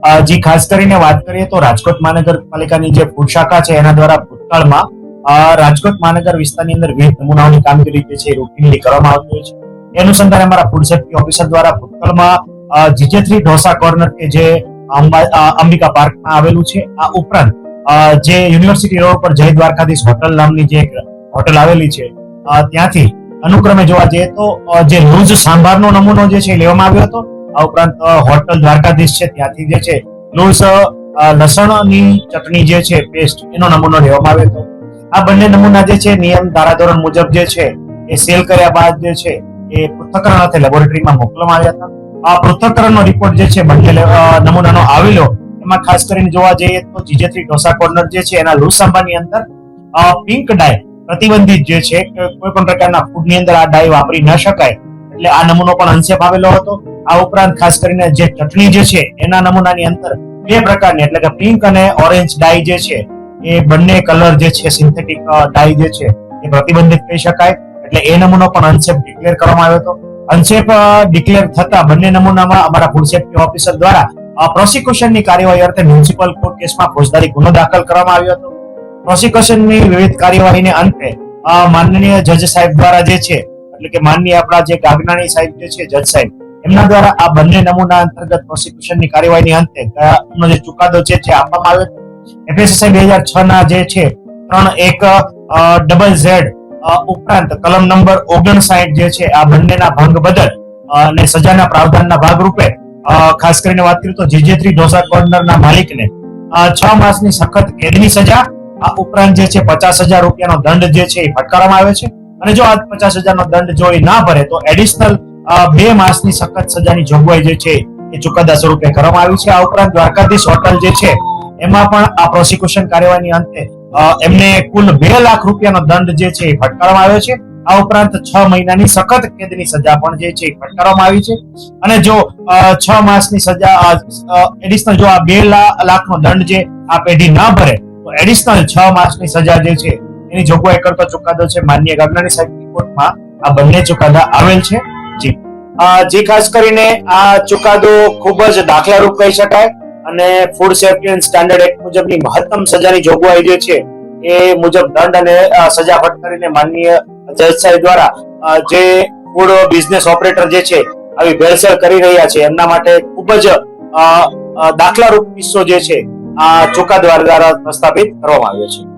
જે ખાસ કરીને વાત કરીએ તો રાજકોટ મહાનગરપાલિકાની જે ફૂડ શાખા છે એના દ્વારા ભૂતકાળમાં રાજકોટ મહાનગર વિસ્તારની અંદર વિવિધ નમૂનાઓની કામગીરી જે છે રૂટીનલી કરવામાં આવતી હોય છે. એ અનુસંધાને અમારા ફૂડ સેફ્ટી ઓફિસર દ્વારા ભૂતકાળમાં GJ3 ઢોસા કોર્નર કે જે અંબિકા પાર્કમાં આવેલું છે, આ ઉપરાંત જે યુનિવર્સિટી રોડ પર જય દ્વારકાધીશ હોટલ નામની જે હોટલ આવેલી છે ત્યાંથી અનુક્રમે જોવા જઈએ તો જે લૂઝ સાંભારનો નમૂનો જે છે લેવામાં આવ્યો હતો. આ ઉપરાંત હોટલ દ્વારકાધીશ છે ત્યાંથી જે છે લૂઝ લસણની ચટણી જે છે પેસ્ટ એનો નમૂનો લેવામાં આવ્યો હતો. આ બંને નમૂના જે છે નિયમ ધારાધોરણ મુજબ જે છે એ સેલ કર્યા બાદ જે છે એ પૃથ્થકરણ અર્થે લેબોરેટરીમાં મોકલવામાં આવ્યા હતા. આ પૃથ્થકરણનો રિપોર્ટ જે છે બંને નમૂનાનો આવેલો એમાં ખાસ કરીને જોવા જઈએ તો GJ3 ઢોસા કોર્નર જે છે એના લૂઝ સાંભારની અંદર પિંક ડાય પ્રતિબંધિત જે છે કે કોઈ પણ પ્રકારના ફૂડની અંદર આ ડાય વાપરી ન શકાય એટલે આ નમૂનો પણ અનસેફ આવેલો હતો. આ ઉપરાંત ખાસ કરીને જે ચટણી જે છે એના નમૂનાની અંદર બે પ્રકારની એટલે કે પિંક અને ઓરેન્જ ડાય જે છે એ બંને કલર જે છે સિન્થેટિક ડાય જે છે એ પ્રતિબંધિત કહી શકાય એટલે એ નમૂનો પણ અનસેફ ડિક્લેર કરવામાં આવ્યો હતો. અનસેફ ડિક્લેર થતા બંને નમૂનામાં અમારા ફૂડ સેફ્ટી ઓફિસર દ્વારા પ્રોસિક્યુશનની કાર્યવાહી અર્થે મ્યુનિસિપલ કોર્ટ કેસમાં ફોજદારી ગુનો દાખલ કરવામાં આવ્યો હતો. પ્રોસિક્યુશનની વિવિધ કાર્યવાહીને અંતે માનનીય જજ સાહેબ દ્વારા જે છે એટલે કે માનનીય આપણા જે ગાગનાણી સાહેબ જે છે જજ સાહેબ એમના દ્વારા આ બંને નમૂના અંતર્ગત પ્રોસિક્યુશનની કાર્યવાહીની અંતે જે ચુકાદો છે જે આપવામાં આવ્યો હતો. FSSI 2006 ના જે છે 31ZZ ઉપરાંત કલમ નંબર 59 જે છે આ બંનેના ભંગ બદલ અને સજાના પ્રાવધાનના ભાગરૂપે ખાસ કરીને વાત કરીએ તો GJ3 ઢોસા કોર્નરના માલિકને 6 માસની સખત કેદની સજા આ ઉપરાંત જે છે 50,000 રૂપિયાનો દંડ જે છે એ ફટકારવામાં આવે છે. અને જો આ 50,000 નો દંડ જો એ ના ભરે તો એડિશનલ 2 માસની સખત સજાની જોગવાઈ જે છે એ ચુકાદા સ્વરૂપે કરવામાં આવી છે. આ ઉપરાંત દ્વારકાધીશ હોટલ જે છે એમાં પણ આ પ્રોસિક્યુશન કાર્યવાહીની અંતે એમને કુલ 2 લાખ રૂપિયાનો દંડ જે છે એ ફટકારવામાં આવ્યો છે. આ ઉપરાંત 6 મહિનાની સખત કેદની સજા પણ જે છે એ ફટકારવામાં આવી છે. અને જો 6 માસની સજા એડિશનલ જો આ 2 લાખનો દંડ જે આ પેઢી ના ભરે તો એડિશનલ 6 માસની સજા જે છે એની જોગવાઈ કરતો ચુકાદો છે માનનીય ગાગનાણી સાહેબની કોર્ટમાં આ બંને ચુકાદા આવેલ છે. જે ખાસ કરીને આ ચુકાદો ખૂબ જ દાખલારૂપ કહી શકાય અને food safety and standard act મુજબની મહત્તમ સજાની જોગવાઈ જે છે એ મુજબ દંડ અને સજા ફટકારીને માનનીય જજ સાહેબ દ્વારા જે ફૂડ બિઝનેસ ઓપરેટર જે છે આવી ભેળસેળ કરી રહ્યા છે એમના માટે ખૂબ જ દાખલારૂપ કિસ્સો જે છે આ ચુકાદા દ્વારા પ્રસ્થાપિત કરવામાં આવ્યો છે.